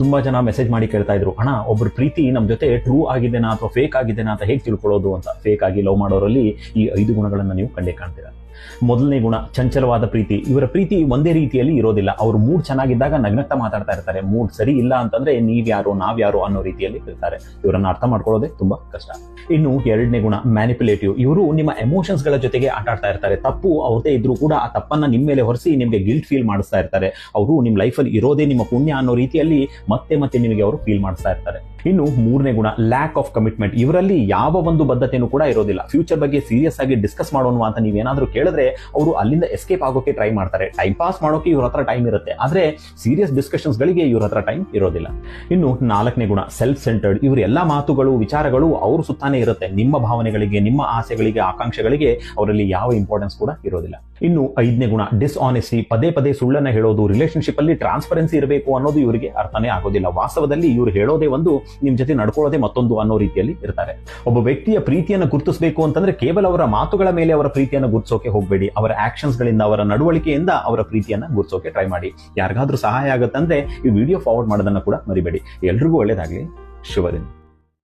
ತುಂಬಾ ಜನ ಮೆಸೇಜ್ ಮಾಡಿ ಕೇಳ್ತಾ ಇದ್ರು, ಅಣ್ಣ ಒಬ್ರು ಪ್ರೀತಿ ನಮ್ ಜೊತೆ ಟ್ರೂ ಆಗಿದೆನಾ ಅಥವಾ ಫೇಕ್ ಆಗಿದೆನಾ ಅಂತ ಹೇಗೆ ತಿಳ್ಕೊಳ್ಳೋದು ಅಂತ. ಫೇಕ್ ಆಗಿ ಲವ್ ಮಾಡೋರಲ್ಲಿ ಈ 5 ಗುಣಗಳನ್ನ ನೀವು ಕಂಡೇ ಕಾಣ್ತೀರಾ. ಮೊದಲನೇ ಗುಣ ಚಂಚಲವಾದ ಪ್ರೀತಿ. ಇವರ ಪ್ರೀತಿ ಒಂದೇ ರೀತಿಯಲ್ಲಿ ಇರೋದಿಲ್ಲ. ಅವರು ಮೂಡ್ ಚೆನ್ನಾಗಿದ್ದಾಗ ನಗ್ನಗ್ತಾ ಮಾತಾಡ್ತಾ ಇರ್ತಾರೆ, ಮೂಡ್ ಸರಿ ಇಲ್ಲ ಅಂತಂದ್ರೆ ನೀವ್ಯಾರು ನಾವ್ಯಾರು ಅನ್ನೋ ರೀತಿಯಲ್ಲಿ ಇರ್ತಾರೆ. ಇವರನ್ನ ಅರ್ಥ ಮಾಡ್ಕೊಳ್ಳೋದೇ ತುಂಬಾ ಕಷ್ಟ. ಇನ್ನು 2ನೇ ಗುಣ ಮ್ಯಾನಿಪುಲೇಟಿವ್. ಇವರು ನಿಮ್ಮ ಎಮೋಷನ್ಸ್ ಗಳ ಜೊತೆಗೆ ಆಟ ಆಡ್ತಾ ಇರ್ತಾರೆ. ತಪ್ಪು ಅವ್ರದೇ ಇದ್ರೂ ಕೂಡ ಆ ತಪ್ಪನ್ನ ನಿಮ್ಮ ಮೇಲೆ ಹೊರಿಸಿ ನಿಮ್ಗೆ ಗಿಲ್ಟ್ ಫೀಲ್ ಮಾಡಿಸ್ತಾ ಇರ್ತಾರೆ. ಅವರು ನಿಮ್ ಲೈಫಲ್ಲಿ ಇರೋದೇ ನಿಮ್ಮ ಪುಣ್ಯ ಅನ್ನೋ ರೀತಿಯಲ್ಲಿ ಮತ್ತೆ ಮತ್ತೆ ನಿಮಗೆ ಅವರು ಫೀಲ್ ಮಾಡಿಸ್ತಾ ಇರ್ತಾರೆ. ಇನ್ನು 3ನೇ ಗುಣ ಲ್ಯಾಕ್ ಆಫ್ ಕಮಿಟ್ಮೆಂಟ್. ಇವರಲ್ಲಿ ಯಾವ ಒಂದು ಬದ್ಧತೆನೂ ಕೂಡ ಇರೋದಿಲ್ಲ. ಫ್ಯೂಚರ್ ಬಗ್ಗೆ ಸೀರಿಯಸ್ ಆಗಿ ಡಿಸ್ಕಸ್ ಮಾಡೋಣ ಅಂತ ನೀವೇನಾದ್ರೂ ಕೇಳಿದ್ರೆ ಅವರು ಅಲ್ಲಿಂದ ಎಸ್ಕೇಪ್ ಆಗೋಕೆ ಟ್ರೈ ಮಾಡ್ತಾರೆ. ಟೈಮ್ ಪಾಸ್ ಮಾಡೋಕೆ ಇವ್ರ ಹತ್ರ ಟೈಮ್ ಇರುತ್ತೆ, ಆದ್ರೆ ಸೀರಿಯಸ್ ಡಿಸ್ಕಷನ್ಸ್ ಗಳಿಗೆ ಇವ್ರ ಹತ್ರ ಟೈಮ್ ಇರೋದಿಲ್ಲ. ಇನ್ನು 4ನೇ ಗುಣ ಸೆಲ್ಫ್ ಸೆಂಟರ್ಡ್. ಇವ್ರ ಎಲ್ಲಾ ಮಾತುಗಳು ವಿಚಾರಗಳು ಅವ್ರ ಸುತ್ತಾನೆ ಇರುತ್ತೆ. ನಿಮ್ಮ ಭಾವನೆಗಳಿಗೆ, ನಿಮ್ಮ ಆಸೆಗಳಿಗೆ, ಆಕಾಂಕ್ಷೆಗಳಿಗೆ ಅವರಲ್ಲಿ ಯಾವ ಇಂಪಾರ್ಟೆನ್ಸ್ ಕೂಡ ಇರೋದಿಲ್ಲ. ಇನ್ನು 5ನೇ ಗುಣ ಡಿಸ್ಆನೆಸ್ಟಿ. ಪದೇ ಪದೇ ಸುಳ್ಳನ್ನ ಹೇಳೋದು. ರಿಲೇಶನ್ಶಿಪ್ ಅಲ್ಲಿ ಟ್ರಾನ್ಸ್ಪರೆನ್ಸಿ ಇರಬೇಕು ಅನ್ನೋದು ಇವರಿಗೆ ಅರ್ಥನೇ ಆಗೋದಿಲ್ಲ. ವಾಸ್ತವದಲ್ಲಿ ಇವ್ರು ಹೇಳೋದೇ ಒಂದು, ನಿಮ್ ಜೊತೆ ನಡ್ಕೊಳ್ಳೋದೇ ಮತ್ತೊಂದು ಅನ್ನೋ ರೀತಿಯಲ್ಲಿ ಇರ್ತಾರೆ. ಒಬ್ಬ ವ್ಯಕ್ತಿಯ ಪ್ರೀತಿಯನ್ನು ಗುರುತಿಸಬೇಕು ಅಂತಂದ್ರೆ ಕೇವಲ ಅವರ ಮಾತುಗಳ ಮೇಲೆ ಅವರ ಪ್ರೀತಿಯನ್ನು ಗುರುತಿಸೋಕೆ ಹೋಗಬೇಡಿ. ಅವರ ಆಕ್ಷನ್ಸ್ ಗಳಿಂದ, ಅವರ ನಡವಳಿಕೆಯಿಂದ ಅವರ ಪ್ರೀತಿಯನ್ನ ಗುರುತಿಸೋಕೆ ಟ್ರೈ ಮಾಡಿ. ಯಾರಿಗಾದ್ರೂ ಸಹಾಯ ಆಗುತ್ತಂದ್ರೆ ಈ ವಿಡಿಯೋ ಫಾರ್ವರ್ಡ್ ಮಾಡೋದನ್ನ ಕೂಡ ಮರಿಬೇಡಿ. ಎಲ್ರಿಗೂ ಒಳ್ಳೇದಾಗ್ಲಿ. ಶುಭ ದಿನ.